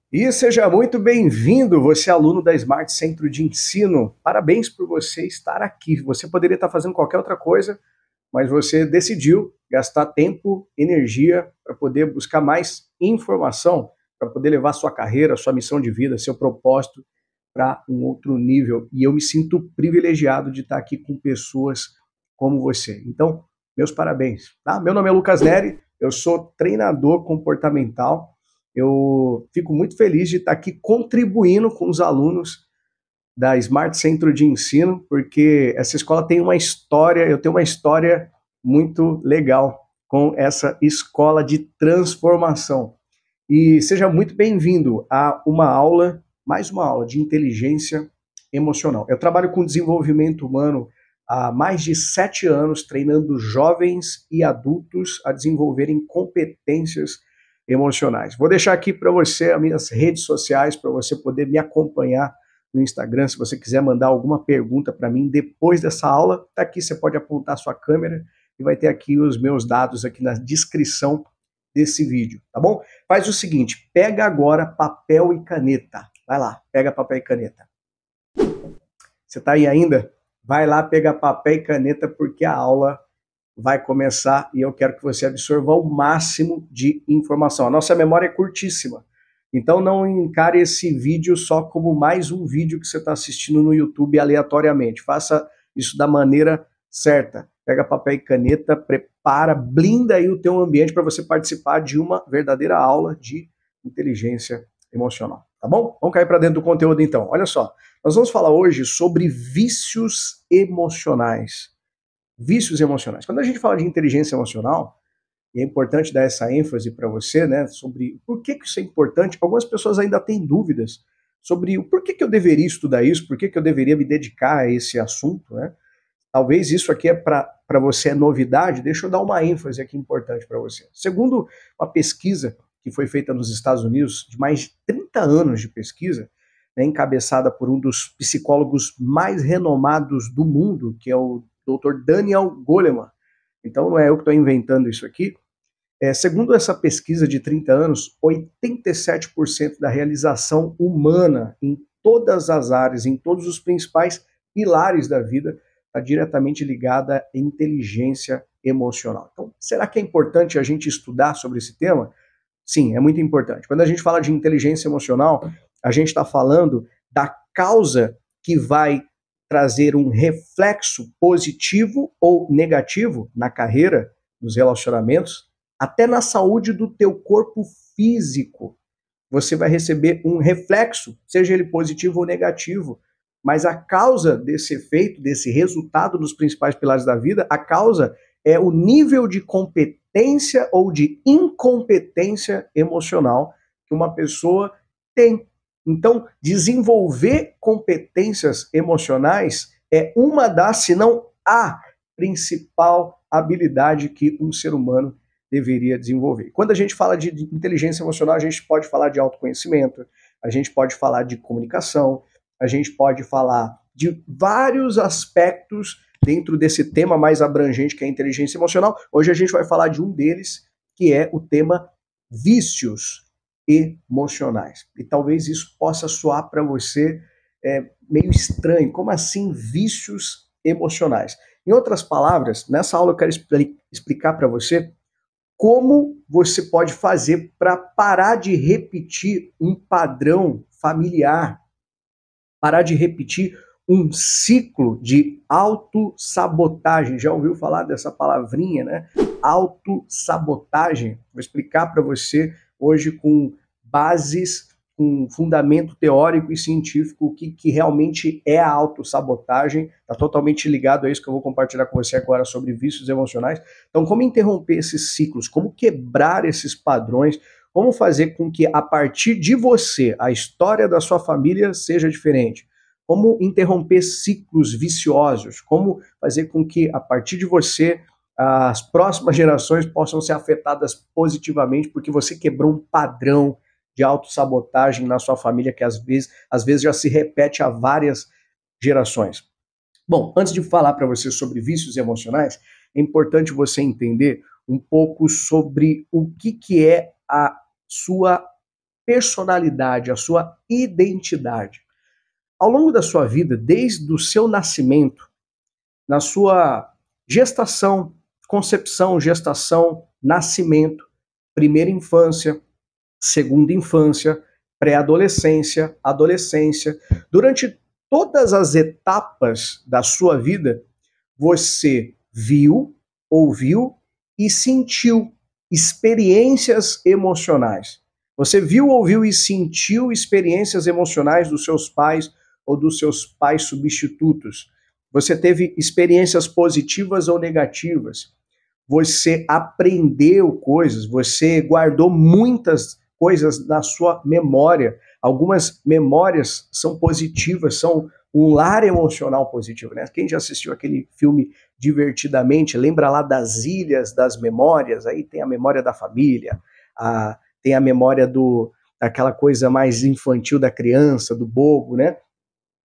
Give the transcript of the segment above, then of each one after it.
E seja muito bem-vindo, você é aluno da Smart Centro de Ensino. Parabéns por você estar aqui. Você poderia estar fazendo qualquer outra coisa, mas você decidiu gastar tempo, energia para poder buscar mais informação, para poder levar sua carreira, sua missão de vida, seu propósito para um outro nível. E eu me sinto privilegiado de estar aqui com pessoas como você. Então, meus parabéns. Tá? Meu nome é Lucas Neri, eu sou treinador comportamental. Eu fico muito feliz de estar aqui contribuindo com os alunos da Smart Centro de Ensino, porque essa escola tem uma história, eu tenho uma história muito legal com essa escola de transformação. E seja muito bem-vindo a uma aula, mais uma aula de inteligência emocional. Eu trabalho com desenvolvimento humano há mais de 7 anos, treinando jovens e adultos a desenvolverem competências emocionais. Vou deixar aqui para você as minhas redes sociais, para você poder me acompanhar no Instagram. Se você quiser mandar alguma pergunta para mim depois dessa aula, tá aqui, você pode apontar a sua câmera e vai ter aqui os meus dados aqui na descrição desse vídeo, tá bom? Faz o seguinte, pega agora papel e caneta. Vai lá, pega papel e caneta. Você tá aí ainda? Vai lá pegar papel e caneta porque a aula vai começar e eu quero que você absorva o máximo de informação. A nossa memória é curtíssima, então não encare esse vídeo só como mais um vídeo que você está assistindo no YouTube aleatoriamente. Faça isso da maneira certa. Pega papel e caneta, prepara, blinda aí o teu ambiente para você participar de uma verdadeira aula de inteligência emocional. Tá bom? Vamos cair para dentro do conteúdo então. Olha só, nós vamos falar hoje sobre vícios emocionais. Vícios emocionais. Quando a gente fala de inteligência emocional, e é importante dar essa ênfase para você, né, sobre por que isso é importante. Algumas pessoas ainda têm dúvidas sobre o porquê que eu deveria estudar isso, por que eu deveria me dedicar a esse assunto, né? Talvez isso aqui é para você é novidade, deixa eu dar uma ênfase aqui importante para você. Segundo uma pesquisa que foi feita nos Estados Unidos, de mais de 30 anos de pesquisa, né, encabeçada por um dos psicólogos mais renomados do mundo, que é o Dr. Daniel Goleman. Então não é eu que estou inventando isso aqui. Segundo essa pesquisa de 30 anos, 87% da realização humana em todas as áreas, em todos os principais pilares da vida, está diretamente ligada à inteligência emocional. Então, será que é importante a gente estudar sobre esse tema? Sim, é muito importante. Quando a gente fala de inteligência emocional, a gente está falando da causa que vai trazer um reflexo positivo ou negativo na carreira, nos relacionamentos, até na saúde do teu corpo físico. Você vai receber um reflexo, seja ele positivo ou negativo, mas a causa desse efeito, desse resultado dos principais pilares da vida, a causa é o nível de competência ou de incompetência emocional que uma pessoa tem. Então, desenvolver competências emocionais é uma das, se não a principal habilidade que um ser humano deveria desenvolver. Quando a gente fala de inteligência emocional, a gente pode falar de autoconhecimento, a gente pode falar de comunicação, a gente pode falar de vários aspectos dentro desse tema mais abrangente que é a inteligência emocional. Hoje a gente vai falar de um deles, que é o tema vícios emocionais. E talvez isso possa soar para você meio estranho. Como assim vícios emocionais? Em outras palavras, nessa aula eu quero explicar para você como você pode fazer para parar de repetir um padrão familiar, parar de repetir um ciclo de autossabotagem. Já ouviu falar dessa palavrinha, né? Autossabotagem. Vou explicar para você hoje com bases, com fundamento teórico e científico o que realmente é a autossabotagem. Está totalmente ligado a isso que eu vou compartilhar com você agora sobre vícios emocionais. Então, como interromper esses ciclos? Como quebrar esses padrões? Como fazer com que, a partir de você, a história da sua família seja diferente? Como interromper ciclos viciosos? Como fazer com que, a partir de você, as próximas gerações possam ser afetadas positivamente porque você quebrou um padrão de autossabotagem na sua família que às vezes já se repete há várias gerações. Bom, antes de falar para você sobre vícios emocionais, é importante você entender um pouco sobre o que é a sua personalidade, a sua identidade. Ao longo da sua vida, desde o seu nascimento, na sua gestação, concepção, gestação, nascimento, primeira infância, segunda infância, pré-adolescência, adolescência, durante todas as etapas da sua vida, você viu, ouviu e sentiu experiências emocionais. Você viu, ouviu e sentiu experiências emocionais dos seus pais ou dos seus pais substitutos. Você teve experiências positivas ou negativas. Você aprendeu coisas, você guardou muitas coisas na sua memória. Algumas memórias são positivas, são um lar emocional positivo, né? Quem já assistiu aquele filme Divertidamente, lembra lá das ilhas das memórias, aí tem a memória da família, tem a memória daquela coisa mais infantil da criança, do bobo, né?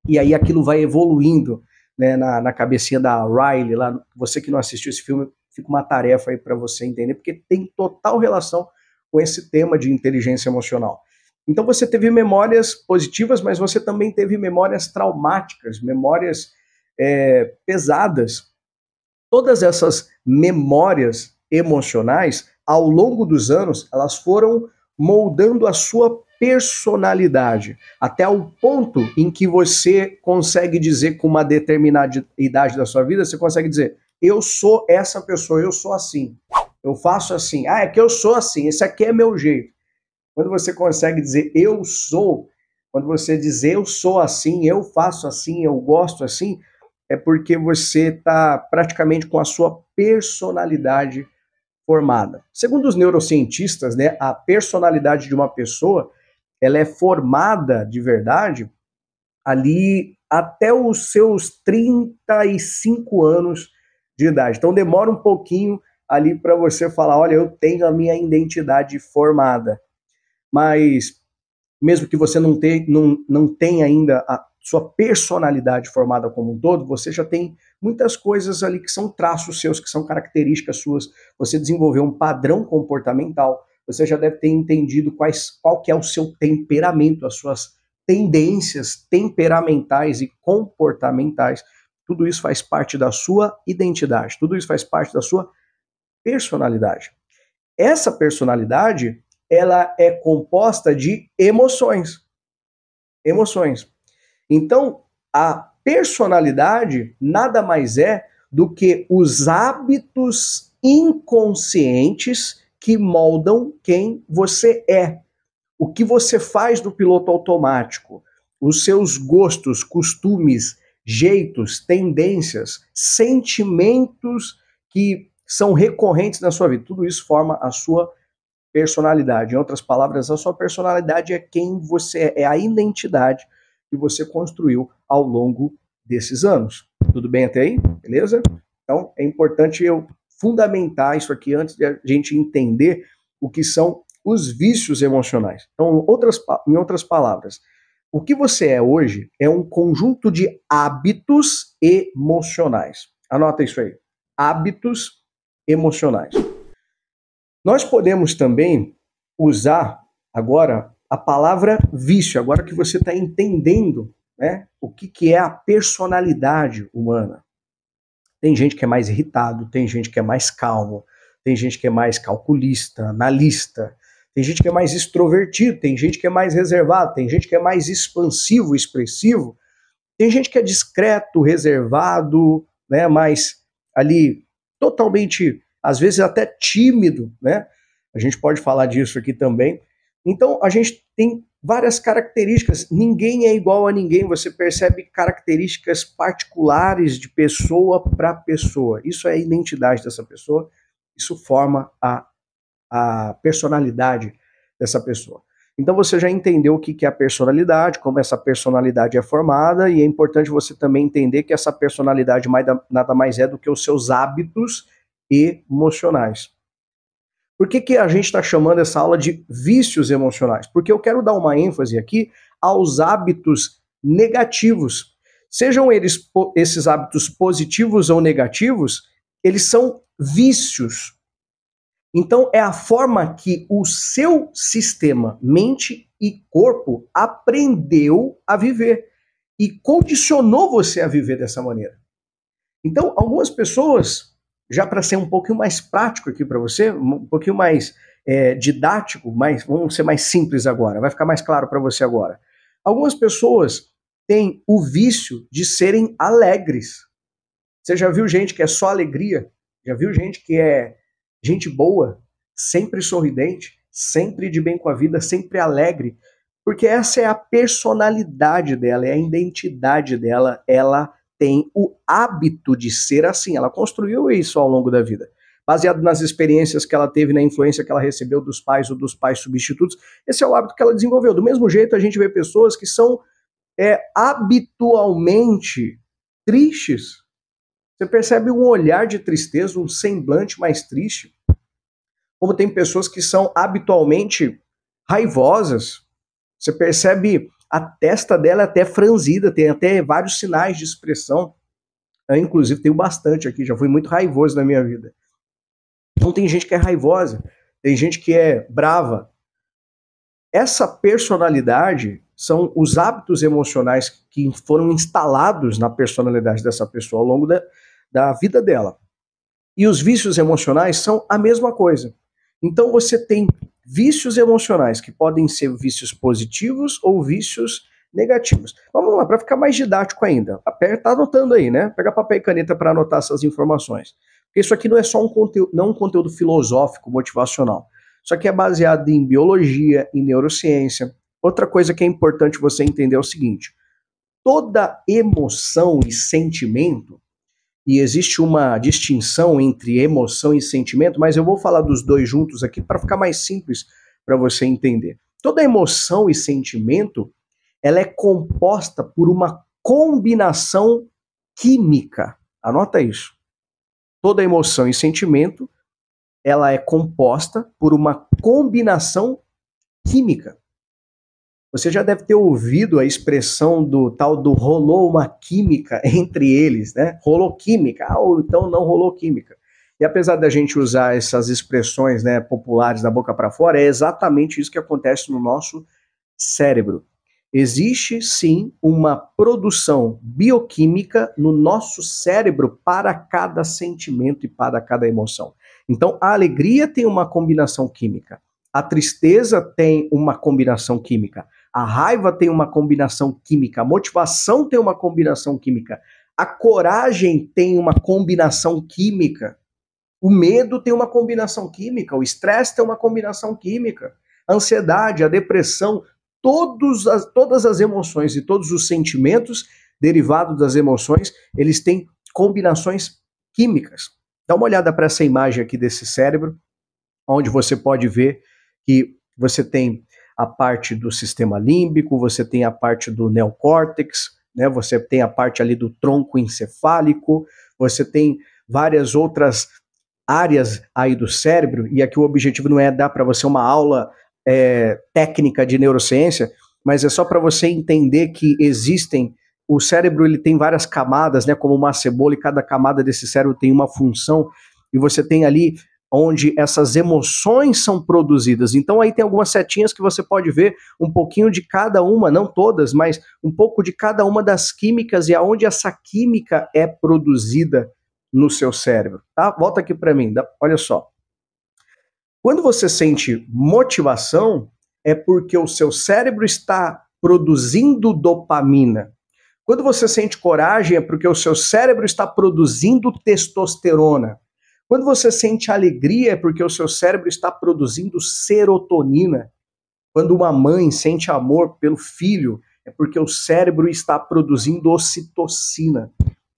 E aí aquilo vai evoluindo, né, na cabecinha da Riley, lá. Você que não assistiu esse filme, fica uma tarefa aí para você entender, porque tem total relação com esse tema de inteligência emocional. Então você teve memórias positivas, mas você também teve memórias traumáticas, memórias pesadas. Todas essas memórias emocionais, ao longo dos anos, elas foram moldando a sua personalidade, até o ponto em que você consegue dizer, com uma determinada idade da sua vida, você consegue dizer: eu sou essa pessoa, eu sou assim, eu faço assim, é que eu sou assim, esse aqui é meu jeito. Quando você consegue dizer eu sou, quando você diz eu sou assim, eu faço assim, eu gosto assim, é porque você está praticamente com a sua personalidade formada. Segundo os neurocientistas, né, a personalidade de uma pessoa, ela é formada de verdade ali até os seus 35 anos de idade. Então demora um pouquinho ali para você falar, olha, eu tenho a minha identidade formada. Mas mesmo que você não tenha ainda a sua personalidade formada como um todo, você já tem muitas coisas ali que são traços seus, que são características suas. Você desenvolveu um padrão comportamental, você já deve ter entendido qual que é o seu temperamento, as suas tendências temperamentais e comportamentais. Tudo isso faz parte da sua identidade, tudo isso faz parte da sua personalidade. Essa personalidade, ela é composta de emoções. Emoções. Então, a personalidade nada mais é do que os hábitos inconscientes que moldam quem você é. O que você faz do piloto automático, os seus gostos, costumes, jeitos, tendências, sentimentos que são recorrentes na sua vida. Tudo isso forma a sua personalidade. Em outras palavras, a sua personalidade é quem você é a identidade que você construiu ao longo desses anos. Tudo bem até aí? Beleza? Então, é importante eu fundamentar isso aqui antes de a gente entender o que são os vícios emocionais. Então, em outras palavras, o que você é hoje é um conjunto de hábitos emocionais. Anota isso aí. Hábitos emocionais. Nós podemos também usar agora a palavra vício, agora que você está entendendo, né, o que é a personalidade humana. Tem gente que é mais irritado, tem gente que é mais calmo, tem gente que é mais calculista, analista, tem gente que é mais extrovertido, tem gente que é mais reservado, tem gente que é mais expansivo, expressivo, tem gente que é discreto, reservado, né, mais ali totalmente, às vezes até tímido, né? A gente pode falar disso aqui também. Então, a gente tem várias características. Ninguém é igual a ninguém. Você percebe características particulares de pessoa para pessoa. Isso é a identidade dessa pessoa. Isso forma a personalidade dessa pessoa. Então, você já entendeu o que é a personalidade, como essa personalidade é formada, e é importante você também entender que essa personalidade nada mais é do que os seus hábitos emocionais. Por que a gente está chamando essa aula de vícios emocionais? Porque eu quero dar uma ênfase aqui aos hábitos negativos. Sejam eles esses hábitos positivos ou negativos, eles são vícios. Então, é a forma que o seu sistema, mente e corpo, aprendeu a viver e condicionou você a viver dessa maneira. Então, algumas pessoas, já para ser um pouquinho mais prático aqui para você, um pouquinho mais didático, vamos ser mais simples agora, vai ficar mais claro para você agora. Algumas pessoas têm o vício de serem alegres. Você já viu gente que é só alegria? Já viu gente que é gente boa, sempre sorridente, sempre de bem com a vida, sempre alegre? Porque essa é a personalidade dela, é a identidade dela, ela tem o hábito de ser assim, ela construiu isso ao longo da vida. Baseado nas experiências que ela teve, na influência que ela recebeu dos pais ou dos pais substitutos, esse é o hábito que ela desenvolveu. Do mesmo jeito, a gente vê pessoas que são habitualmente tristes. Você percebe um olhar de tristeza, um semblante mais triste. Como tem pessoas que são habitualmente raivosas. Você percebe a testa dela até franzida, tem até vários sinais de expressão. Eu, inclusive, tenho bastante aqui, já fui muito raivoso na minha vida. Então tem gente que é raivosa, tem gente que é brava. Essa personalidade são os hábitos emocionais que foram instalados na personalidade dessa pessoa ao longo da vida dela. E os vícios emocionais são a mesma coisa. Então você tem vícios emocionais que podem ser vícios positivos ou vícios negativos. Vamos lá, para ficar mais didático ainda. Tá anotando aí, né? Pega papel e caneta para anotar essas informações. Porque isso aqui não é só um conteúdo filosófico, motivacional. Isso aqui é baseado em biologia, em neurociência. Outra coisa que é importante você entender é o seguinte: toda emoção e sentimento, e existe uma distinção entre emoção e sentimento, mas eu vou falar dos dois juntos aqui para ficar mais simples para você entender. Toda emoção e sentimento, ela é composta por uma combinação química. Anota isso. Toda emoção e sentimento, ela é composta por uma combinação química. Você já deve ter ouvido a expressão do tal do rolou uma química entre eles, né? Rolou química, ou então não rolou química. E apesar da gente usar essas expressões, né, populares da boca para fora, é exatamente isso que acontece no nosso cérebro. Existe sim uma produção bioquímica no nosso cérebro para cada sentimento e para cada emoção. Então, a alegria tem uma combinação química, a tristeza tem uma combinação química, a raiva tem uma combinação química, a motivação tem uma combinação química, a coragem tem uma combinação química, o medo tem uma combinação química, o estresse tem uma combinação química, a ansiedade, a depressão, todas as emoções e todos os sentimentos derivados das emoções, eles têm combinações químicas. Dá uma olhada para essa imagem aqui desse cérebro, onde você pode ver que você tem a parte do sistema límbico, você tem a parte do neocórtex, né? Você tem a parte ali do tronco encefálico, você tem várias outras áreas aí do cérebro, e aqui o objetivo não é dar para você uma aula técnica de neurociência, mas é só para você entender que o cérebro ele tem várias camadas, né, como uma cebola, e cada camada desse cérebro tem uma função, e você tem ali onde essas emoções são produzidas. Então aí tem algumas setinhas que você pode ver um pouquinho de cada uma, não todas, mas um pouco de cada uma das químicas e aonde essa química é produzida no seu cérebro, tá? Volta aqui para mim, olha só. Quando você sente motivação, é porque o seu cérebro está produzindo dopamina. Quando você sente coragem, é porque o seu cérebro está produzindo testosterona. Quando você sente alegria, é porque o seu cérebro está produzindo serotonina. Quando uma mãe sente amor pelo filho, é porque o cérebro está produzindo ocitocina.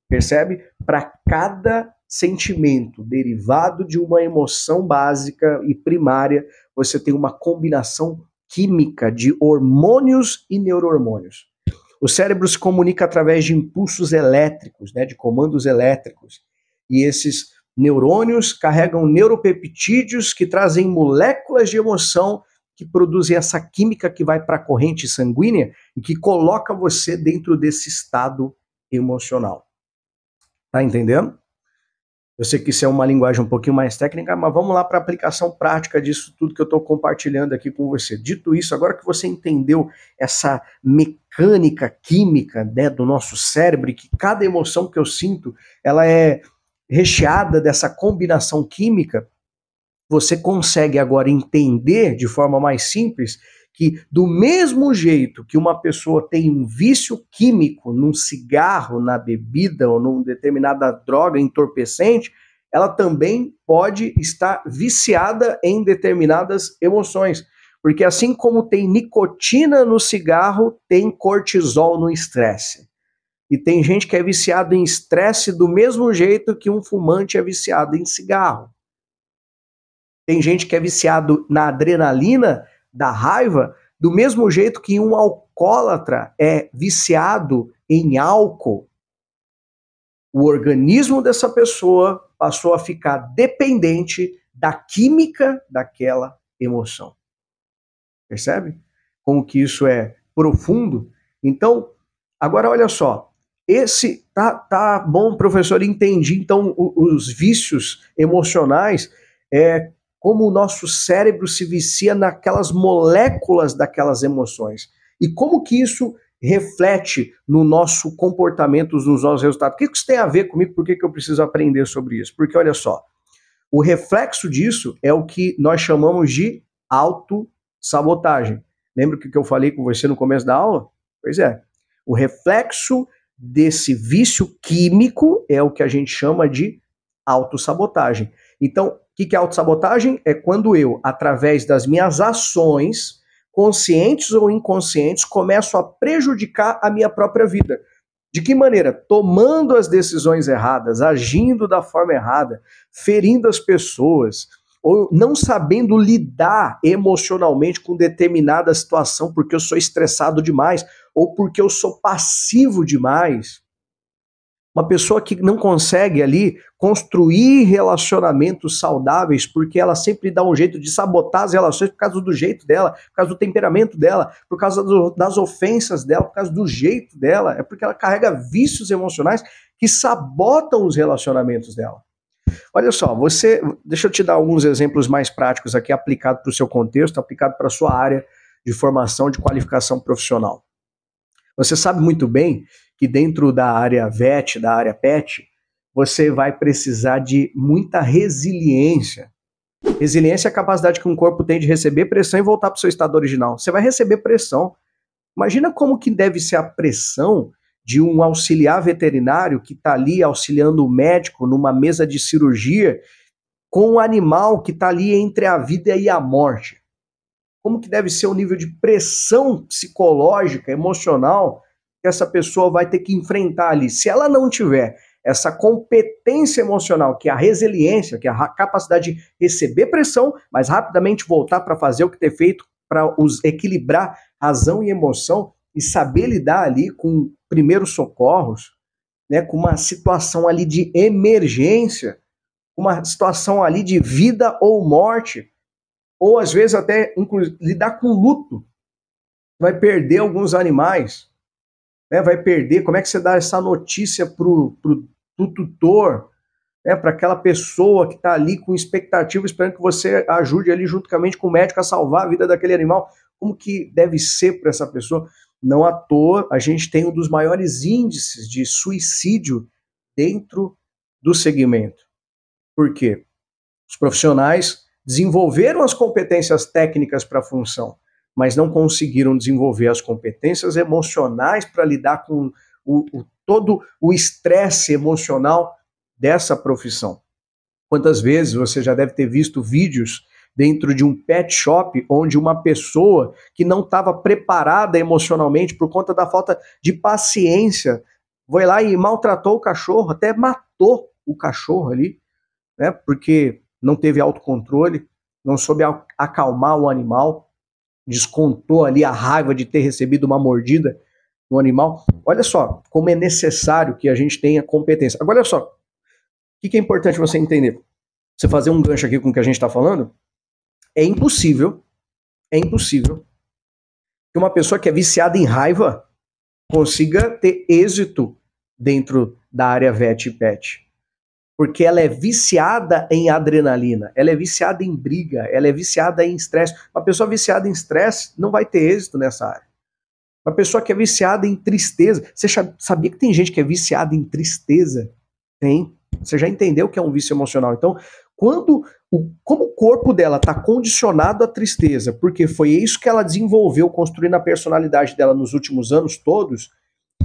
Percebe? Para cada sentimento derivado de uma emoção básica e primária, você tem uma combinação química de hormônios e neurohormônios. O cérebro se comunica através de impulsos elétricos, né, de comandos elétricos. E esses neurônios carregam neuropeptídeos que trazem moléculas de emoção que produzem essa química que vai para a corrente sanguínea e que coloca você dentro desse estado emocional. Tá entendendo? Eu sei que isso é uma linguagem um pouquinho mais técnica, mas vamos lá para a aplicação prática disso tudo que eu estou compartilhando aqui com você. Dito isso, agora que você entendeu essa mecânica química, né, do nosso cérebro, e que cada emoção que eu sinto, ela é recheada dessa combinação química, você consegue agora entender de forma mais simples que do mesmo jeito que uma pessoa tem um vício químico num cigarro, na bebida ou numa determinada droga entorpecente, ela também pode estar viciada em determinadas emoções. Porque assim como tem nicotina no cigarro, tem cortisol no estresse. E tem gente que é viciado em estresse do mesmo jeito que um fumante é viciado em cigarro. Tem gente que é viciado na adrenalina da raiva, do mesmo jeito que um alcoólatra é viciado em álcool. O organismo dessa pessoa passou a ficar dependente da química daquela emoção. Percebe? Como que isso é profundo? Então, agora olha só. Esse tá bom, professor, entendi. Então, os vícios emocionais como o nosso cérebro se vicia naquelas moléculas daquelas emoções. E como que isso reflete no nosso comportamento, nos nossos resultados. O que isso tem a ver comigo? Por que eu preciso aprender sobre isso? Porque olha só, o reflexo disso é o que nós chamamos de autossabotagem. Lembra o que eu falei com você no começo da aula? Pois é. O reflexo desse vício químico é o que a gente chama de autossabotagem. Então, o que é autossabotagem? É quando eu, através das minhas ações, conscientes ou inconscientes, começo a prejudicar a minha própria vida. De que maneira? Tomando as decisões erradas, agindo da forma errada, ferindo as pessoas, ou não sabendo lidar emocionalmente com determinada situação porque eu sou estressado demais, ou porque eu sou passivo demais. Uma pessoa que não consegue ali construir relacionamentos saudáveis porque ela sempre dá um jeito de sabotar as relações por causa do jeito dela, por causa do temperamento dela, por causa das ofensas dela, por causa do jeito dela, é porque ela carrega vícios emocionais que sabotam os relacionamentos dela. Olha só, deixa eu te dar alguns exemplos mais práticos aqui, aplicado para o seu contexto, aplicado para a sua área de formação, de qualificação profissional. Você sabe muito bem que dentro da área VET, da área PET, você vai precisar de muita resiliência. Resiliência é a capacidade que um corpo tem de receber pressão e voltar para o seu estado original. Você vai receber pressão. Imagina como que deve ser a pressão de um auxiliar veterinário que está ali auxiliando o médico numa mesa de cirurgia com um animal que está ali entre a vida e a morte. Como que deve ser o nível de pressão psicológica, emocional que essa pessoa vai ter que enfrentar ali. Se ela não tiver essa competência emocional, que é a resiliência, que é a capacidade de receber pressão, mas rapidamente voltar para fazer o que ter feito, para equilibrar razão e emoção e saber lidar ali com primeiros socorros, né, com uma situação ali de emergência, uma situação ali de vida ou morte, ou às vezes até lidar com luto. Vai perder alguns animais, né? Vai perder. Como é que você dá essa notícia pro tutor, né? Para aquela pessoa que está ali com expectativa, esperando que você ajude ali juntamente com o médico a salvar a vida daquele animal? Como que deve ser para essa pessoa? Não à toa, a gente tem um dos maiores índices de suicídio dentro do segmento. Por quê? Os profissionais desenvolveram as competências técnicas para a função, mas não conseguiram desenvolver as competências emocionais para lidar com todo o estresse emocional dessa profissão. Quantas vezes você já deve ter visto vídeos dentro de um pet shop onde uma pessoa que não estava preparada emocionalmente por conta da falta de paciência foi lá e maltratou o cachorro, até matou o cachorro ali, né? Porque não teve autocontrole, não soube acalmar o animal, descontou ali a raiva de ter recebido uma mordida no animal. Olha só como é necessário que a gente tenha competência. Agora, olha só, o que é importante você entender? Você fazer um gancho aqui com o que a gente está falando, é impossível que uma pessoa que é viciada em raiva consiga ter êxito dentro da área VET e PET. porque ela é viciada em adrenalina, ela é viciada em briga, ela é viciada em estresse. Uma pessoa viciada em estresse não vai ter êxito nessa área. Uma pessoa que é viciada em tristeza, você sabia que tem gente que é viciada em tristeza? Tem. Você já entendeu que é um vício emocional. Então, como o corpo dela está condicionado à tristeza, porque foi isso que ela desenvolveu construindo a personalidade dela nos últimos anos todos,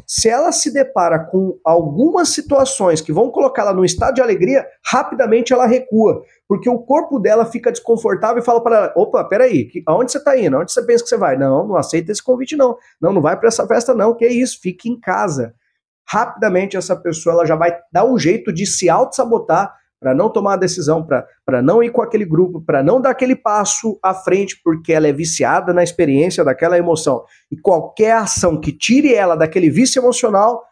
se ela se depara com algumas situações que vão colocá-la num estado de alegria, rapidamente ela recua, porque o corpo dela fica desconfortável e fala para ela, opa, peraí, aonde você está indo? Aonde você pensa que você vai? Não, não aceita esse convite não. Não vai para essa festa não, que isso, fique em casa. Rapidamente essa pessoa ela já vai dar um jeito de se auto-sabotar para não tomar a decisão, para não ir com aquele grupo, para não dar aquele passo à frente, porque ela é viciada na experiência daquela emoção. E qualquer ação que tire ela daquele vício emocional,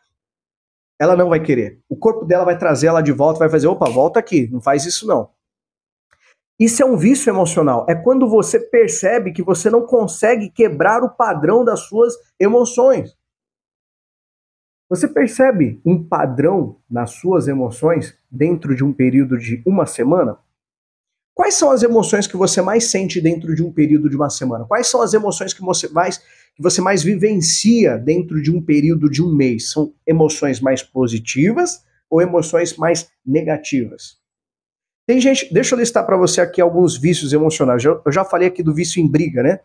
ela não vai querer. O corpo dela vai trazer ela de volta, vai fazer, opa, volta aqui, não faz isso não. Isso é um vício emocional. É quando você percebe que você não consegue quebrar o padrão das suas emoções. Você percebe um padrão nas suas emoções dentro de um período de uma semana? Quais são as emoções que você mais sente dentro de um período de uma semana? Quais são as emoções que você mais vivencia dentro de um período de um mês? São emoções mais positivas ou emoções mais negativas? Tem gente, deixa eu listar para você aqui alguns vícios emocionais. Eu já falei aqui do vício em briga, né?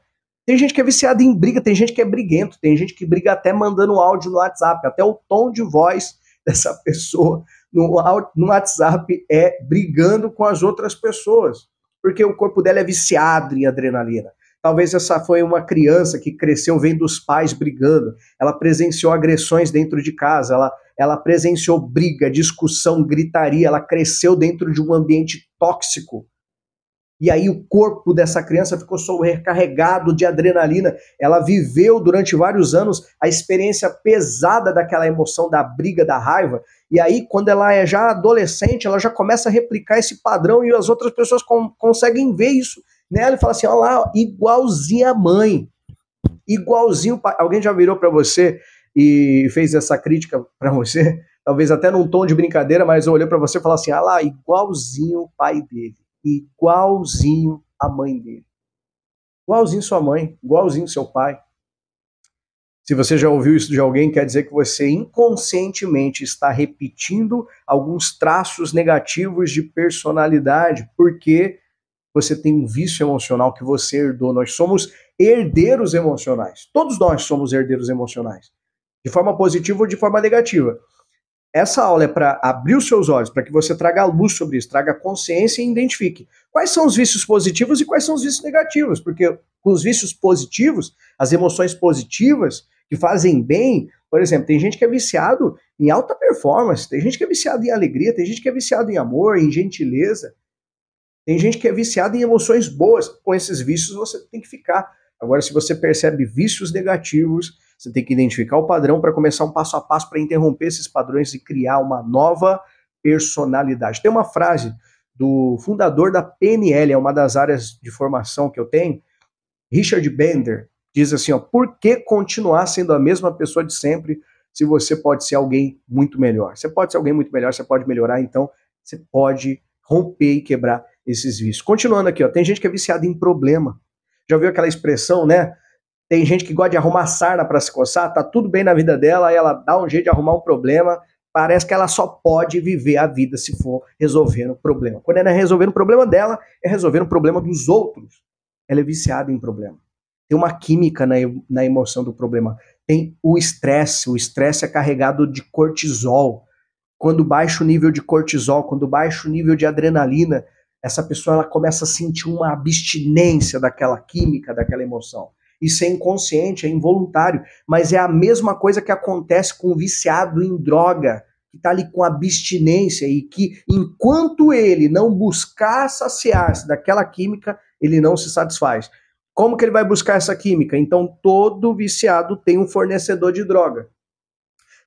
Tem gente que é viciada em briga, tem gente que é briguento, tem gente que briga até mandando áudio no WhatsApp, até o tom de voz dessa pessoa no WhatsApp é brigando com as outras pessoas, porque o corpo dela é viciado em adrenalina. Talvez essa foi uma criança que cresceu vendo os pais brigando, ela presenciou agressões dentro de casa, ela presenciou briga, discussão, gritaria, ela cresceu dentro de um ambiente tóxico. E aí o corpo dessa criança ficou sobrecarregado de adrenalina. Ela viveu durante vários anos a experiência pesada daquela emoção da briga, da raiva. E aí, quando ela é já adolescente, ela já começa a replicar esse padrão e as outras pessoas conseguem ver isso nela e falam assim, olha lá, igualzinho a mãe. Igualzinho o pai. Alguém já virou para você e fez essa crítica para você? Talvez até num tom de brincadeira, mas olhou para você e falou assim, olha lá, igualzinho o pai dele. Igualzinho a mãe dele. Igualzinho sua mãe, igualzinho seu pai. Se você já ouviu isso de alguém, quer dizer que você inconscientemente está repetindo alguns traços negativos de personalidade, porque você tem um vício emocional que você herdou. Nós somos herdeiros emocionais. Todos nós somos herdeiros emocionais. De forma positiva ou de forma negativa. Essa aula é para abrir os seus olhos, para que você traga luz sobre isso, traga consciência e identifique quais são os vícios positivos e quais são os vícios negativos, porque com os vícios positivos, as emoções positivas que fazem bem, por exemplo, tem gente que é viciado em alta performance, tem gente que é viciado em alegria, tem gente que é viciado em amor, em gentileza, tem gente que é viciado em emoções boas. Com esses vícios você tem que ficar. Agora, se você percebe vícios negativos, você tem que identificar o padrão para começar um passo a passo para interromper esses padrões e criar uma nova personalidade. Tem uma frase do fundador da PNL, é uma das áreas de formação que eu tenho, Richard Bender, diz assim, ó, por que continuar sendo a mesma pessoa de sempre se você pode ser alguém muito melhor? Você pode ser alguém muito melhor, você pode melhorar, então você pode romper e quebrar esses vícios. Continuando aqui, ó, tem gente que é viciada em problema. Já ouviu aquela expressão, né? Tem gente que gosta de arrumar sarna para se coçar, tá tudo bem na vida dela, aí ela dá um jeito de arrumar um problema, parece que ela só pode viver a vida se for resolvendo o problema. Quando ela é resolvendo o problema dela, é resolvendo o problema dos outros. Ela é viciada em problema. Tem uma química na emoção do problema. Tem o estresse é carregado de cortisol. Quando baixa o nível de cortisol, quando baixa o nível de adrenalina, essa pessoa ela começa a sentir uma abstinência daquela química, daquela emoção. Isso é inconsciente, é involuntário, mas é a mesma coisa que acontece com o viciado em droga, que está ali com abstinência e que enquanto ele não buscar saciar-se daquela química, ele não se satisfaz. Como que ele vai buscar essa química? Então todo viciado tem um fornecedor de droga.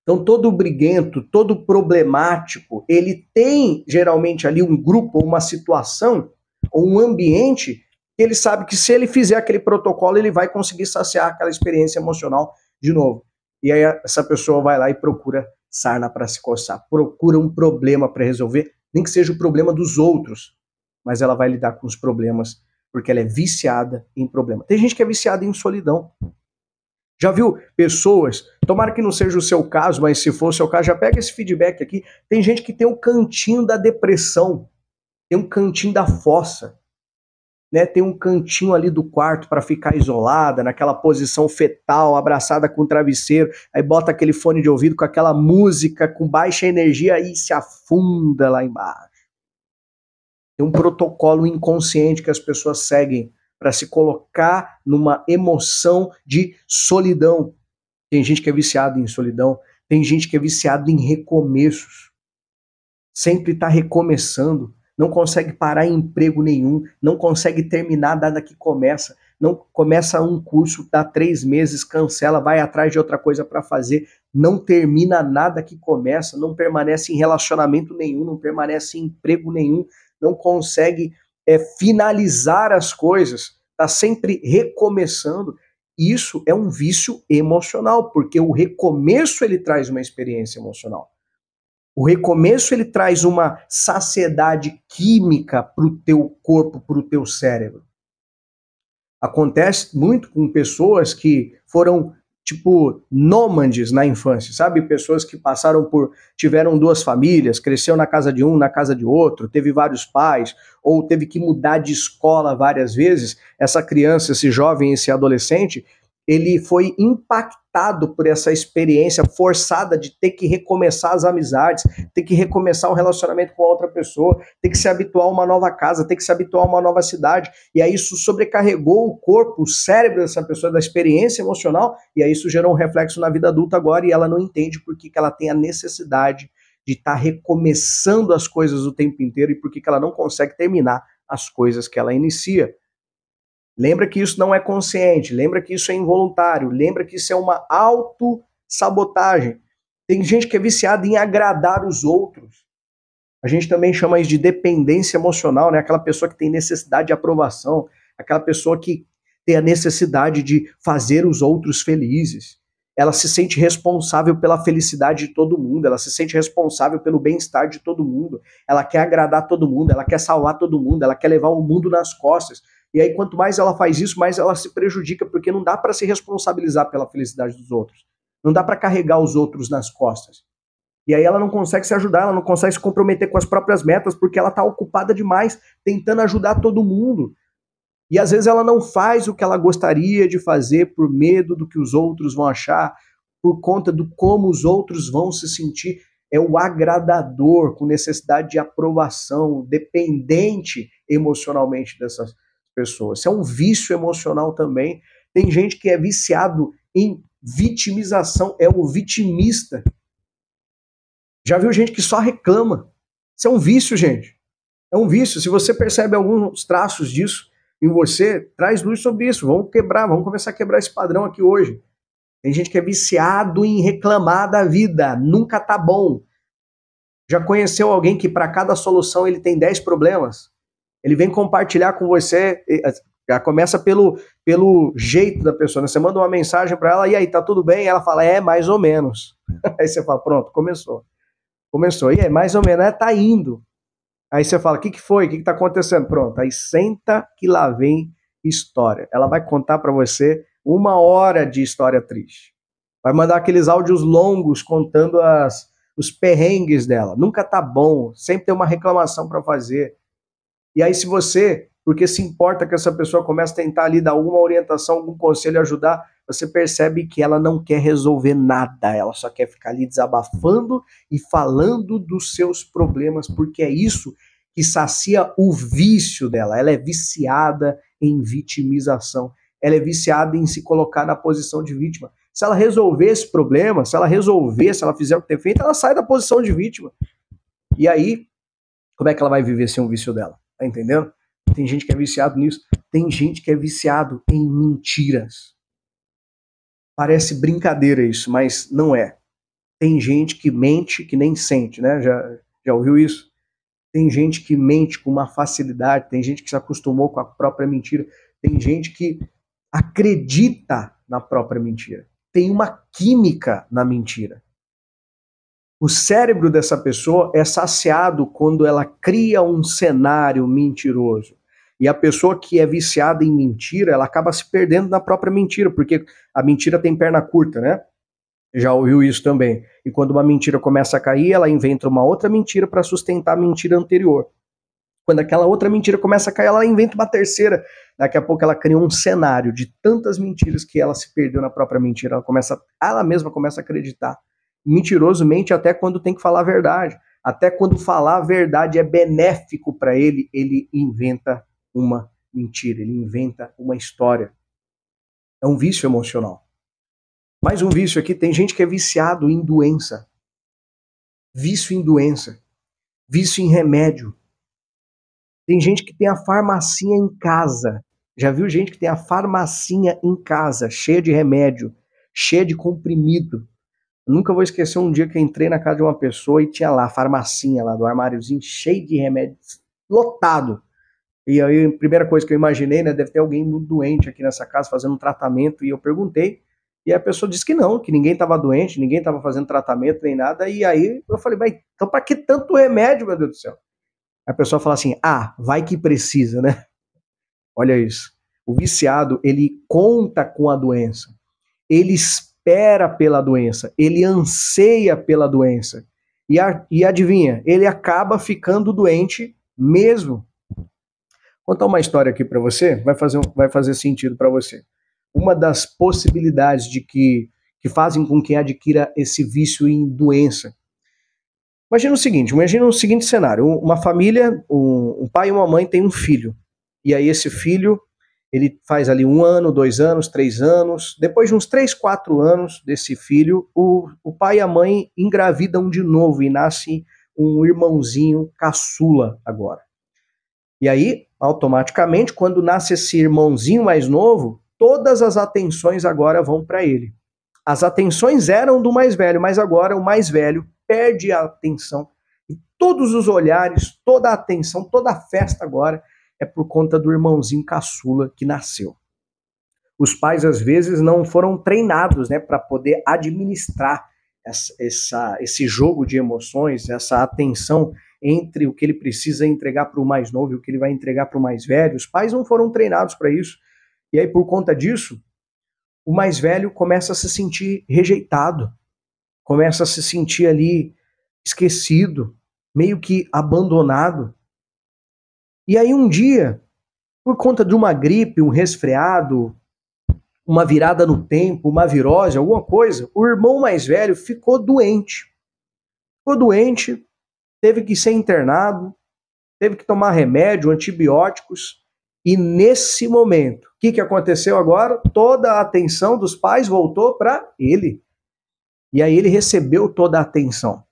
Então todo briguento, todo problemático, ele tem geralmente ali um grupo, uma situação, ou um ambiente que ele sabe que se ele fizer aquele protocolo, ele vai conseguir saciar aquela experiência emocional de novo. E aí essa pessoa vai lá e procura sarna para se coçar, procura um problema para resolver nem que seja o problema dos outros, mas ela vai lidar com os problemas porque ela é viciada em problema. Tem gente que é viciada em solidão. Já viu pessoas, tomara que não seja o seu caso, mas se for o seu caso, já pega esse feedback aqui. Tem gente que tem um cantinho da depressão, tem um cantinho da fossa, né? Tem um cantinho ali do quarto para ficar isolada, naquela posição fetal, abraçada com o travesseiro, aí bota aquele fone de ouvido com aquela música com baixa energia e se afunda lá embaixo. Tem um protocolo inconsciente que as pessoas seguem para se colocar numa emoção de solidão. Tem gente que é viciada em solidão, tem gente que é viciada em recomeços. Sempre está recomeçando, não consegue parar em emprego nenhum, não consegue terminar nada que começa, não começa um curso, dá 3 meses, cancela, vai atrás de outra coisa para fazer, não termina nada que começa, não permanece em relacionamento nenhum, não permanece em emprego nenhum, não consegue finalizar as coisas, está sempre recomeçando. Isso é um vício emocional, porque o recomeço ele traz uma experiência emocional. O recomeço ele traz uma saciedade química para o teu corpo, para o teu cérebro. Acontece muito com pessoas que foram tipo nômades na infância, sabe? Pessoas que tiveram 2 famílias, cresceu na casa de um, na casa de outro, teve vários pais, ou teve que mudar de escola várias vezes. Essa criança, esse jovem, esse adolescente, ele foi impactado por essa experiência forçada de ter que recomeçar as amizades, ter que recomeçar o relacionamento com a outra pessoa, ter que se habituar a uma nova casa, ter que se habituar a uma nova cidade, e aí isso sobrecarregou o corpo, o cérebro dessa pessoa, da experiência emocional, e aí isso gerou um reflexo na vida adulta agora, e ela não entende por que ela tem a necessidade de estar recomeçando as coisas o tempo inteiro, e por que ela não consegue terminar as coisas que ela inicia. Lembra que isso não é consciente, lembra que isso é involuntário, lembra que isso é uma autossabotagem. Tem gente que é viciada em agradar os outros. A gente também chama isso de dependência emocional, né? Aquela pessoa que tem necessidade de aprovação, aquela pessoa que tem a necessidade de fazer os outros felizes. Ela se sente responsável pela felicidade de todo mundo, ela se sente responsável pelo bem-estar de todo mundo, ela quer agradar todo mundo, ela quer salvar todo mundo, ela quer levar o mundo nas costas. E aí, quanto mais ela faz isso, mais ela se prejudica, porque não dá para se responsabilizar pela felicidade dos outros. Não dá para carregar os outros nas costas. E aí ela não consegue se ajudar, ela não consegue se comprometer com as próprias metas, porque ela está ocupada demais, tentando ajudar todo mundo. E às vezes ela não faz o que ela gostaria de fazer por medo do que os outros vão achar, por conta do como os outros vão se sentir. É o agradador, com necessidade de aprovação, dependente emocionalmente dessas pessoas. Isso é um vício emocional também. Tem gente que é viciado em vitimização, é o vitimista. Já viu gente que só reclama. Isso é um vício, gente. É um vício. Se você percebe alguns traços disso em você, traz luz sobre isso. Vamos começar a quebrar esse padrão aqui hoje. Tem gente que é viciado em reclamar da vida. Nunca tá bom. Já conheceu alguém que para cada solução ele tem 10 problemas? Ele vem compartilhar com você, já começa pelo jeito da pessoa, né? Você manda uma mensagem para ela, e aí, tá tudo bem? Ela fala, mais ou menos. Aí você fala, pronto, começou. E aí, mais ou menos, tá indo. Aí você fala, o que foi? O que tá acontecendo? Pronto, aí senta que lá vem história. Ela vai contar para você 1 hora de história triste. Vai mandar aqueles áudios longos contando os perrengues dela. Nunca tá bom, sempre tem uma reclamação para fazer. E aí se você, porque se importa que essa pessoa comece a tentar ali dar alguma orientação, algum conselho, ajudar, você percebe que ela não quer resolver nada, ela só quer ficar ali desabafando e falando dos seus problemas, porque é isso que sacia o vício dela. Ela é viciada em vitimização, ela é viciada em se colocar na posição de vítima. Se ela resolver esse problema, se ela fizer o que tem feito, ela sai da posição de vítima. E aí, como é que ela vai viver sem o vício dela? Tá entendendo? Tem gente que é viciado nisso. Tem gente que é viciado em mentiras. Parece brincadeira isso, mas não é. Tem gente que mente que nem sente, né? Já ouviu isso? Tem gente que mente com uma facilidade, tem gente que se acostumou com a própria mentira, tem gente que acredita na própria mentira. Tem uma química na mentira. O cérebro dessa pessoa é saciado quando ela cria um cenário mentiroso. E a pessoa que é viciada em mentira, ela acaba se perdendo na própria mentira, porque a mentira tem perna curta, né? Já ouviu isso também. E quando uma mentira começa a cair, ela inventa uma outra mentira para sustentar a mentira anterior. Quando aquela outra mentira começa a cair, ela inventa uma terceira. Daqui a pouco ela cria um cenário de tantas mentiras que ela se perdeu na própria mentira. Ela mesma começa a acreditar. Mentiroso mente até quando tem que falar a verdade. Até quando falar a verdade é benéfico para ele, ele inventa uma mentira, ele inventa uma história. É um vício emocional. Mais um vício aqui, tem gente que é viciado em doença. Vício em doença. Vício em remédio. Tem gente que tem a farmacinha em casa. Já viu gente que tem a farmacinha em casa, cheia de remédio, cheia de comprimido. Eu nunca vou esquecer um dia que eu entrei na casa de uma pessoa e tinha lá a farmacinha lá do armáriozinho cheio de remédio, lotado. E aí a primeira coisa que eu imaginei, né, deve ter alguém muito doente aqui nessa casa fazendo um tratamento, e eu perguntei, e a pessoa disse que não, que ninguém estava doente, ninguém estava fazendo tratamento nem nada, e aí eu falei, mas então para que tanto remédio, meu Deus do céu? A pessoa fala assim, vai que precisa, né? Olha isso. O viciado, ele conta com a doença. Ele espera pela doença. Ele anseia pela doença. E adivinha, ele acaba ficando doente mesmo. Vou contar uma história aqui para você, vai fazer sentido para você. Uma das possibilidades que fazem com que adquira esse vício em doença. Imagina o seguinte cenário, uma família, um pai e uma mãe têm um filho, e aí esse filho, ele faz ali 1 ano, 2 anos, 3 anos, depois de uns 3, 4 anos desse filho, o pai e a mãe engravidam de novo e nasce um irmãozinho caçula agora. E aí, automaticamente, quando nasce esse irmãozinho mais novo, todas as atenções agora vão para ele. As atenções eram do mais velho, mas agora o mais velho perde a atenção. E todos os olhares, toda a atenção, toda a festa agora é por conta do irmãozinho caçula que nasceu. Os pais, às vezes, não foram treinados, né, para poder administrar esse jogo de emoções, essa atenção entre o que ele precisa entregar para o mais novo e o que ele vai entregar para o mais velho. Os pais não foram treinados para isso. E aí, por conta disso, o mais velho começa a se sentir rejeitado, começa a se sentir ali esquecido, meio que abandonado. E aí um dia, por conta de uma gripe, um resfriado, uma virada no tempo, uma virose, alguma coisa, o irmão mais velho ficou doente. Ficou doente, teve que ser internado, teve que tomar remédio, antibióticos. E nesse momento, o que aconteceu agora? Toda a atenção dos pais voltou para ele. E aí ele recebeu toda a atenção.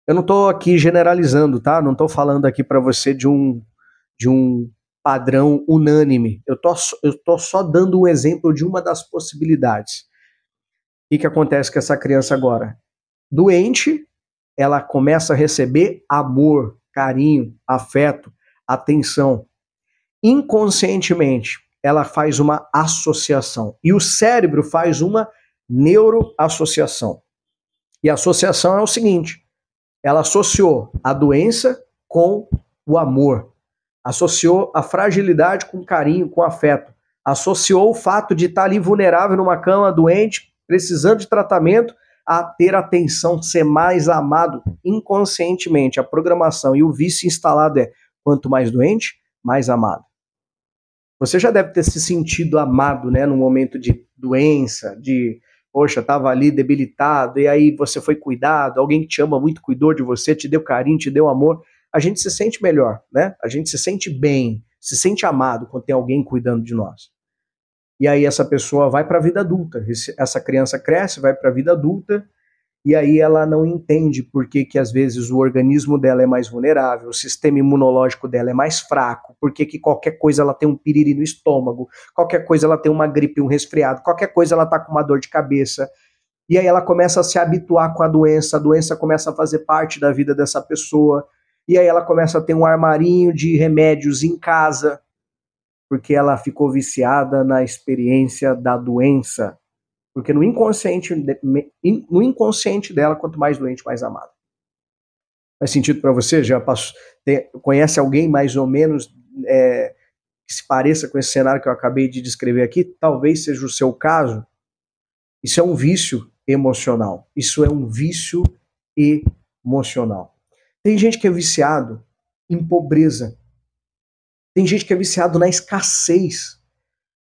Eu não estou aqui generalizando, tá? Não estou falando aqui para você de um padrão unânime. Eu tô só dando um exemplo de uma das possibilidades. O que acontece com essa criança agora? Doente, ela começa a receber amor, carinho, afeto, atenção. Inconscientemente, ela faz uma associação. E o cérebro faz uma neuroassociação. E a associação é o seguinte: ela associou a doença com o amor, associou a fragilidade com carinho, com afeto, associou o fato de estar ali vulnerável numa cama, doente, precisando de tratamento, a ter atenção, ser mais amado inconscientemente. A programação e o vício instalado é: quanto mais doente, mais amado. Você já deve ter se sentido amado, né, no momento de doença, de, poxa, estava ali debilitado, e aí você foi cuidado, alguém que te ama muito cuidou de você, te deu carinho, te deu amor. A gente se sente melhor, né? A gente se sente bem, se sente amado quando tem alguém cuidando de nós. E aí essa pessoa vai para a vida adulta, essa criança cresce, vai para a vida adulta, e aí ela não entende por que às vezes o organismo dela é mais vulnerável, o sistema imunológico dela é mais fraco, por que qualquer coisa ela tem um piriri no estômago, qualquer coisa ela tem uma gripe, um resfriado, qualquer coisa ela tá com uma dor de cabeça. E aí ela começa a se habituar com a doença começa a fazer parte da vida dessa pessoa, e aí ela começa a ter um armarinho de remédios em casa, porque ela ficou viciada na experiência da doença. Porque no inconsciente dela, quanto mais doente, mais amado. Faz sentido para você? Já conhece alguém mais ou menos que se pareça com esse cenário que eu acabei de descrever aqui? Talvez seja o seu caso. Isso é um vício emocional. Isso é um vício emocional. Tem gente que é viciado em pobreza. Tem gente que é viciado na escassez.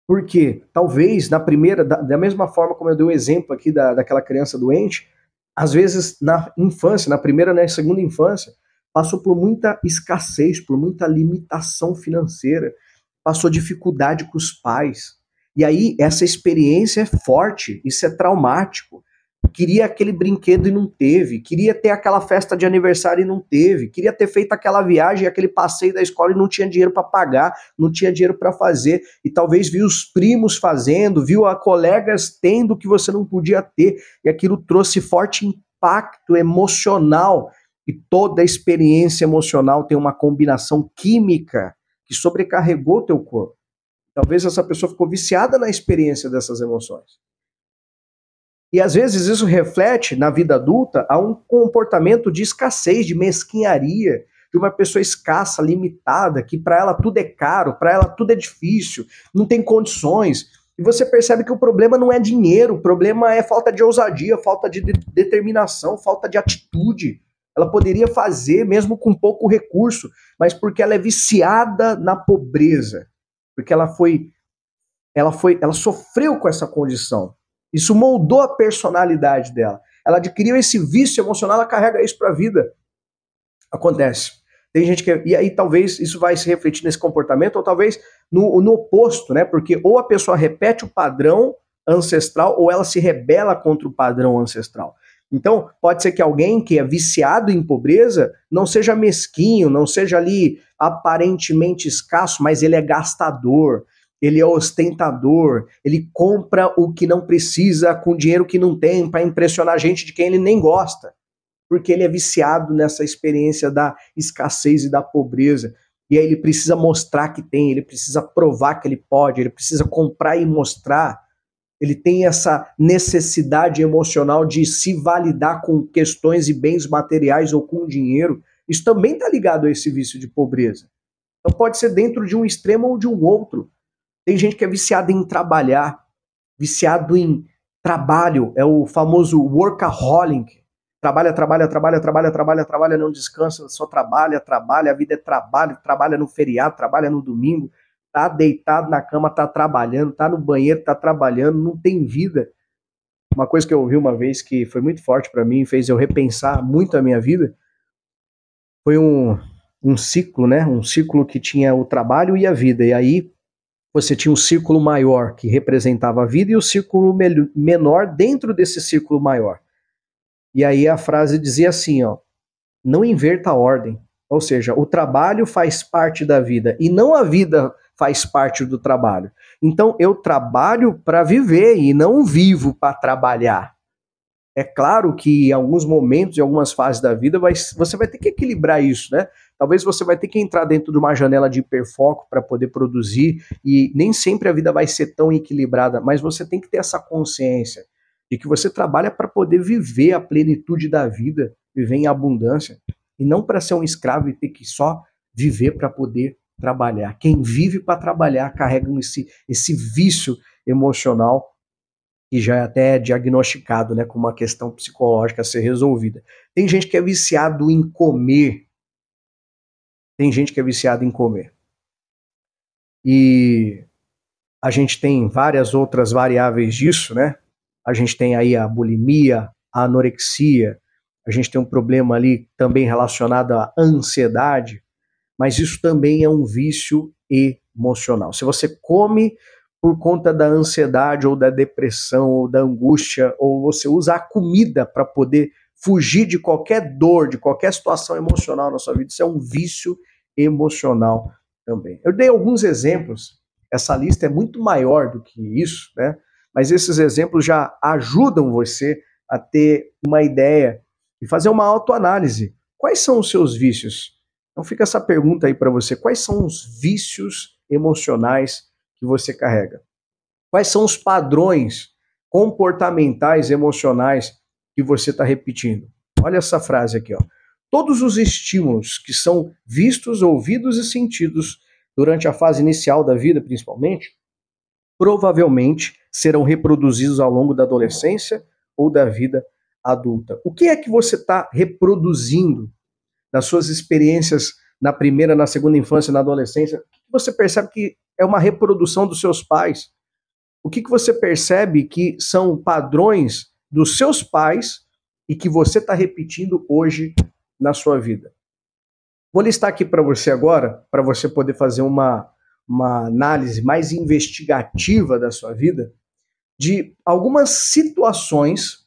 Por quê? Talvez na primeira, da mesma forma como eu dei o exemplo aqui daquela criança doente, às vezes na infância, na primeira, na segunda infância, passou por muita escassez, por muita limitação financeira, passou dificuldade com os pais. E aí essa experiência é forte, isso é traumático. Queria aquele brinquedo e não teve, queria ter aquela festa de aniversário e não teve, queria ter feito aquela viagem, aquele passeio da escola e não tinha dinheiro para pagar, não tinha dinheiro para fazer, e talvez viu os primos fazendo, viu a colegas tendo que você não podia ter, e aquilo trouxe forte impacto emocional, e toda a experiência emocional tem uma combinação química que sobrecarregou teu corpo. Talvez essa pessoa ficou viciada na experiência dessas emoções. E às vezes isso reflete na vida adulta a um comportamento de escassez, de mesquinharia, de uma pessoa escassa, limitada, que para ela tudo é caro, para ela tudo é difícil, não tem condições. E você percebe que o problema não é dinheiro, o problema é falta de ousadia, falta de determinação, falta de atitude. Ela poderia fazer mesmo com pouco recurso, mas porque ela é viciada na pobreza, porque ela sofreu com essa condição. Isso moldou a personalidade dela. Ela adquiriu esse vício emocional, ela carrega isso para a vida. Acontece. Tem gente que... E aí talvez isso vai se refletir nesse comportamento, ou talvez no oposto, né? Porque ou a pessoa repete o padrão ancestral, ou ela se rebela contra o padrão ancestral. Então, pode ser que alguém que é viciado em pobreza não seja mesquinho, não seja ali aparentemente escasso, mas ele é gastador, ele é ostentador, ele compra o que não precisa com dinheiro que não tem para impressionar gente de quem ele nem gosta, porque ele é viciado nessa experiência da escassez e da pobreza. E aí ele precisa mostrar que tem, ele precisa provar que ele pode, ele precisa comprar e mostrar. Ele tem essa necessidade emocional de se validar com questões e bens materiais ou com dinheiro. Isso também está ligado a esse vício de pobreza. Então pode ser dentro de um extremo ou de um outro. Tem gente que é viciada em trabalhar, viciado em trabalho, é o famoso workaholic. Trabalha, não descansa, só trabalha, a vida é trabalho, trabalha no feriado, trabalha no domingo, tá deitado na cama, tá trabalhando, tá no banheiro, tá trabalhando, não tem vida. Uma coisa que eu ouvi uma vez que foi muito forte para mim, fez eu repensar muito a minha vida, foi um ciclo, né? Um ciclo que tinha o trabalho e a vida, e aí você tinha um círculo maior que representava a vida e o círculo menor dentro desse círculo maior. E aí a frase dizia assim, ó, não inverta a ordem. Ou seja, o trabalho faz parte da vida e não a vida faz parte do trabalho. Então eu trabalho para viver e não vivo para trabalhar. É claro que em alguns momentos, em algumas fases da vida, você vai ter que equilibrar isso, né? Talvez você vai ter que entrar dentro de uma janela de hiperfoco para poder produzir, e nem sempre a vida vai ser tão equilibrada, mas você tem que ter essa consciência de que você trabalha para poder viver a plenitude da vida, viver em abundância, e não para ser um escravo e ter que só viver para poder trabalhar. Quem vive para trabalhar carrega esse vício emocional que já é até diagnosticado, né, com uma questão psicológica a ser resolvida. Tem gente que é viciado em comer. Tem gente que é viciado em comer. E a gente tem várias outras variáveis disso, né? A gente tem aí a bulimia, a anorexia, a gente tem um problema ali também relacionado à ansiedade, mas isso também é um vício emocional. Se você come por conta da ansiedade ou da depressão ou da angústia, ou você usa a comida para poder fugir de qualquer dor, de qualquer situação emocional na sua vida, isso é um vício emocional também. Eu dei alguns exemplos, essa lista é muito maior do que isso, né? Mas esses exemplos já ajudam você a ter uma ideia e fazer uma autoanálise. Quais são os seus vícios? Então fica essa pergunta aí para você, quais são os vícios emocionais que você carrega? Quais são os padrões comportamentais, emocionais que você está repetindo. Olha essa frase aqui, ó. Todos os estímulos que são vistos, ouvidos e sentidos durante a fase inicial da vida, principalmente, provavelmente serão reproduzidos ao longo da adolescência ou da vida adulta. O que é que você está reproduzindo das suas experiências na primeira, na segunda infância, na adolescência? O que você percebe que é uma reprodução dos seus pais? O que você percebe que são padrões dos seus pais e que você está repetindo hoje na sua vida? Vou listar aqui para você agora, para você poder fazer uma análise mais investigativa da sua vida, de algumas situações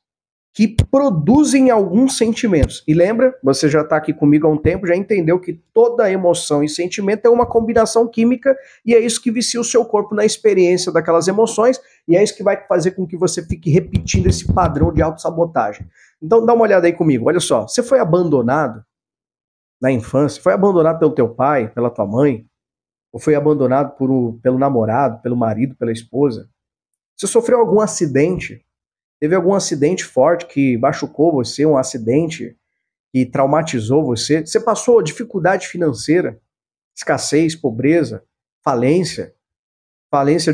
que produzem alguns sentimentos. E lembra, você já está aqui comigo há um tempo, já entendeu que toda emoção e sentimento é uma combinação química e é isso que vicia o seu corpo na experiência daquelas emoções e é isso que vai fazer com que você fique repetindo esse padrão de autossabotagem. Então dá uma olhada aí comigo, olha só, você foi abandonado na infância, foi abandonado pelo teu pai, pela tua mãe, ou foi abandonado pelo namorado, pelo marido, pela esposa? Você sofreu algum acidente? Teve algum acidente forte que machucou você, um acidente que traumatizou você? Você passou dificuldade financeira, escassez, pobreza, falência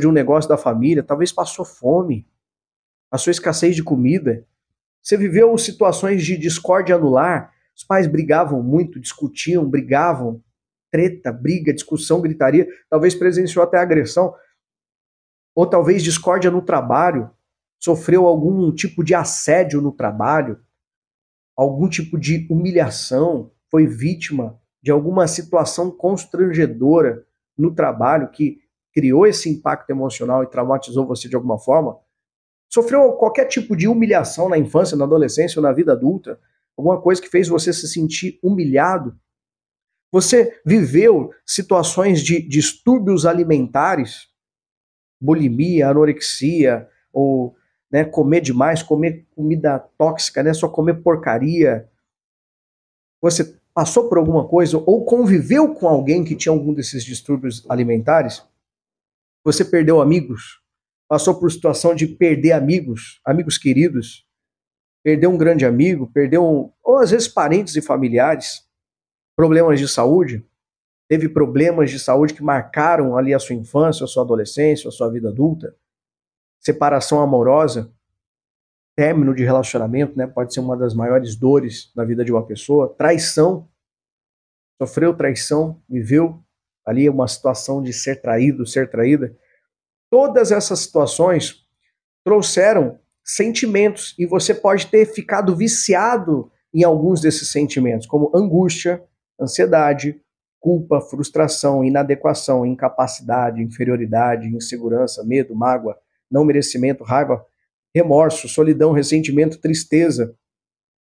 de um negócio da família, talvez passou fome, passou escassez de comida. Você viveu situações de discórdia no lar, os pais brigavam muito, discutiam, brigavam, treta, briga, discussão, gritaria, talvez presenciou até agressão, ou talvez discórdia no trabalho, sofreu algum tipo de assédio no trabalho, algum tipo de humilhação, foi vítima de alguma situação constrangedora no trabalho que criou esse impacto emocional e traumatizou você de alguma forma, sofreu qualquer tipo de humilhação na infância, na adolescência ou na vida adulta, alguma coisa que fez você se sentir humilhado. Você viveu situações de distúrbios alimentares, bulimia, anorexia, ou comer demais, comer comida tóxica, só comer porcaria. Você passou por alguma coisa ou conviveu com alguém que tinha algum desses distúrbios alimentares? Você perdeu amigos? Passou por situação de perder amigos, amigos queridos? Perdeu um grande amigo? Ou às vezes parentes e familiares? Problemas de saúde? Teve problemas de saúde que marcaram ali a sua infância, a sua adolescência, a sua vida adulta? Separação amorosa, término de relacionamento, pode ser uma das maiores dores na vida de uma pessoa. Traição, sofreu traição, viveu ali uma situação de ser traído, ser traída. Todas essas situações trouxeram sentimentos e você pode ter ficado viciado em alguns desses sentimentos, como angústia, ansiedade, culpa, frustração, inadequação, incapacidade, inferioridade, insegurança, medo, mágoa, não merecimento, raiva, remorso, solidão, ressentimento, tristeza.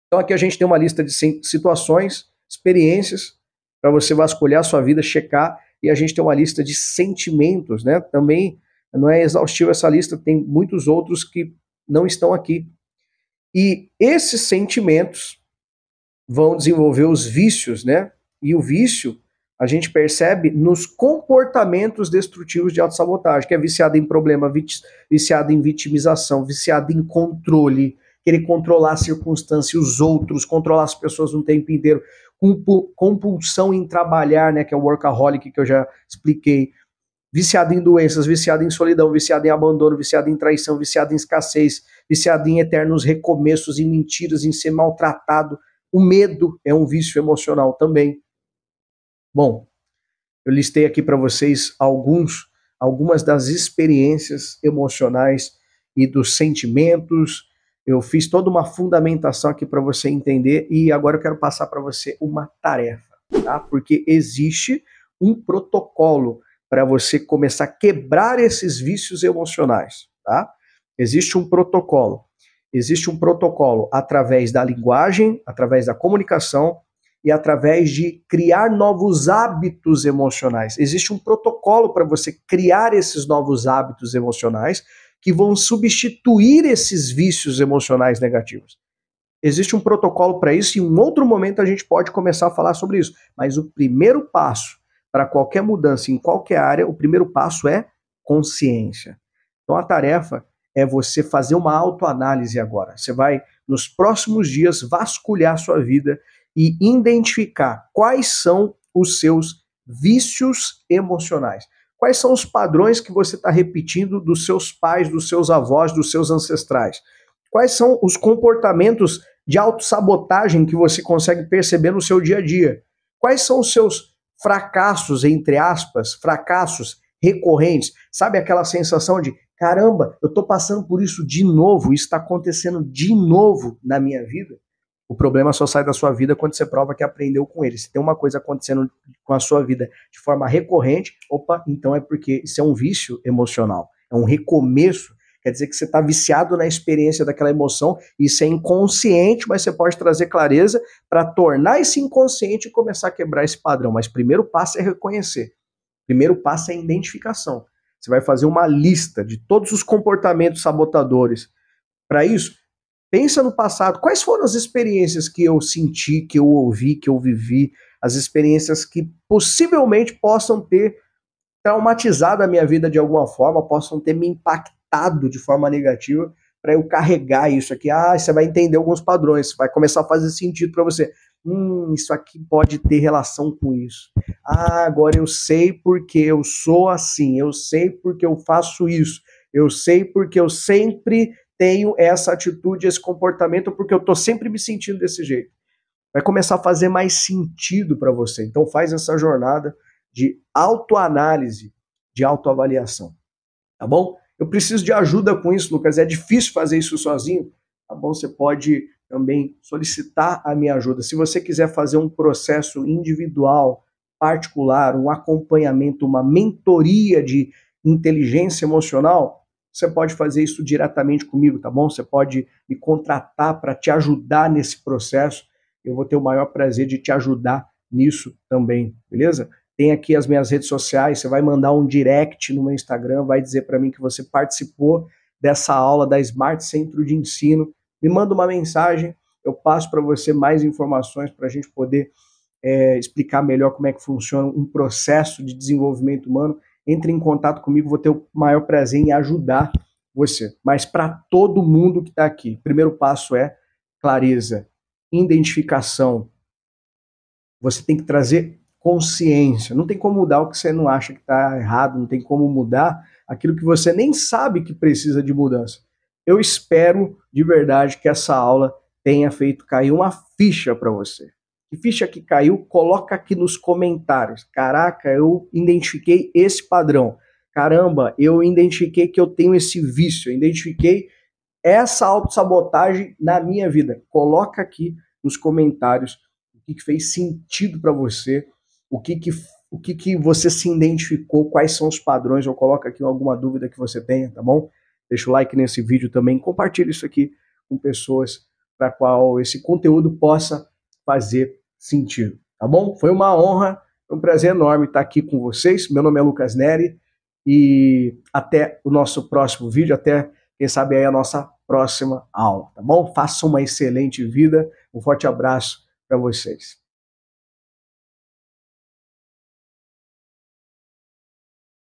Então aqui a gente tem uma lista de situações, experiências, para você vasculhar a sua vida, checar, e a gente tem uma lista de sentimentos, Também não é exaustiva essa lista, tem muitos outros que não estão aqui. E esses sentimentos vão desenvolver os vícios, E o vício a gente percebe nos comportamentos destrutivos de autossabotagem, que é viciado em problema, viciado em vitimização, viciado em controle, querer controlar a circunstância e os outros, controlar as pessoas no tempo inteiro, compulsão em trabalhar, que é o workaholic que eu já expliquei, viciado em doenças, viciado em solidão, viciado em abandono, viciado em traição, viciado em escassez, viciado em eternos recomeços, em mentiras, em ser maltratado. O medo é um vício emocional também. Bom, eu listei aqui para vocês algumas das experiências emocionais e dos sentimentos. Eu fiz toda uma fundamentação aqui para você entender e agora eu quero passar para você uma tarefa, tá? Porque existe um protocolo para você começar a quebrar esses vícios emocionais, tá? Existe um protocolo. Existe um protocolo através da linguagem, através da comunicação e através de criar novos hábitos emocionais. Existe um protocolo para você criar esses novos hábitos emocionais que vão substituir esses vícios emocionais negativos. Existe um protocolo para isso e em um outro momento a gente pode começar a falar sobre isso. Mas o primeiro passo para qualquer mudança em qualquer área, o primeiro passo é consciência. Então a tarefa é você fazer uma autoanálise agora. Você vai, nos próximos dias, vasculhar a sua vida e identificar quais são os seus vícios emocionais. Quais são os padrões que você está repetindo dos seus pais, dos seus avós, dos seus ancestrais? Quais são os comportamentos de autossabotagem que você consegue perceber no seu dia a dia? Quais são os seus fracassos, entre aspas, fracassos recorrentes? Sabe aquela sensação de, caramba, eu estou passando por isso de novo, isso está acontecendo de novo na minha vida? O problema só sai da sua vida quando você prova que aprendeu com ele. Se tem uma coisa acontecendo com a sua vida de forma recorrente, opa, então é porque isso é um vício emocional, é um recomeço. Quer dizer que você está viciado na experiência daquela emoção, isso é inconsciente, mas você pode trazer clareza para tornar esse inconsciente e começar a quebrar esse padrão. Mas primeiro passo é reconhecer, primeiro passo é a identificação. Você vai fazer uma lista de todos os comportamentos sabotadores. Para isso, pensa no passado, quais foram as experiências que eu senti, que eu ouvi, que eu vivi, as experiências que possivelmente possam ter traumatizado a minha vida de alguma forma, possam ter me impactado de forma negativa, para eu carregar isso aqui. Você vai entender alguns padrões, vai começar a fazer sentido para você. Isso aqui pode ter relação com isso. Agora eu sei porque eu sou assim, eu sei porque eu faço isso, eu sei porque eu sempre tenho essa atitude, esse comportamento, porque eu tô sempre me sentindo desse jeito. Vai começar a fazer mais sentido para você. Então faz essa jornada de autoanálise, de autoavaliação, tá bom? Eu preciso de ajuda com isso, Lucas, é difícil fazer isso sozinho? Tá bom, você pode também solicitar a minha ajuda. Se você quiser fazer um processo individual, particular, um acompanhamento, uma mentoria de inteligência emocional, você pode fazer isso diretamente comigo, tá bom? Você pode me contratar para te ajudar nesse processo. Eu vou ter o maior prazer de te ajudar nisso também, beleza? Tem aqui as minhas redes sociais, você vai mandar um direct no meu Instagram, vai dizer para mim que você participou dessa aula da Smart Centro de Ensino. Me manda uma mensagem, eu passo para você mais informações para a gente poder explicar melhor como é que funciona um processo de desenvolvimento humano. Entre em contato comigo, vou ter o maior prazer em ajudar você. Mas para todo mundo que está aqui, o primeiro passo é clareza, identificação. Você tem que trazer consciência. Não tem como mudar o que você não acha que está errado, não tem como mudar aquilo que você nem sabe que precisa de mudança. Eu espero de verdade que essa aula tenha feito cair uma ficha para você. Que ficha que caiu, coloca aqui nos comentários. Caraca, eu identifiquei esse padrão. Caramba, eu identifiquei que eu tenho esse vício, eu identifiquei essa autossabotagem na minha vida. Coloca aqui nos comentários o que fez sentido para você, o que você se identificou, quais são os padrões. Eu coloco aqui alguma dúvida que você tenha, tá bom? Deixa o like nesse vídeo também, compartilha isso aqui com pessoas para qual esse conteúdo possa fazer sentido, tá bom? Foi uma honra, foi um prazer enorme estar aqui com vocês. Meu nome é Lucas Neri e até o nosso próximo vídeo, até, quem sabe, aí a nossa próxima aula, tá bom? Faça uma excelente vida, um forte abraço para vocês.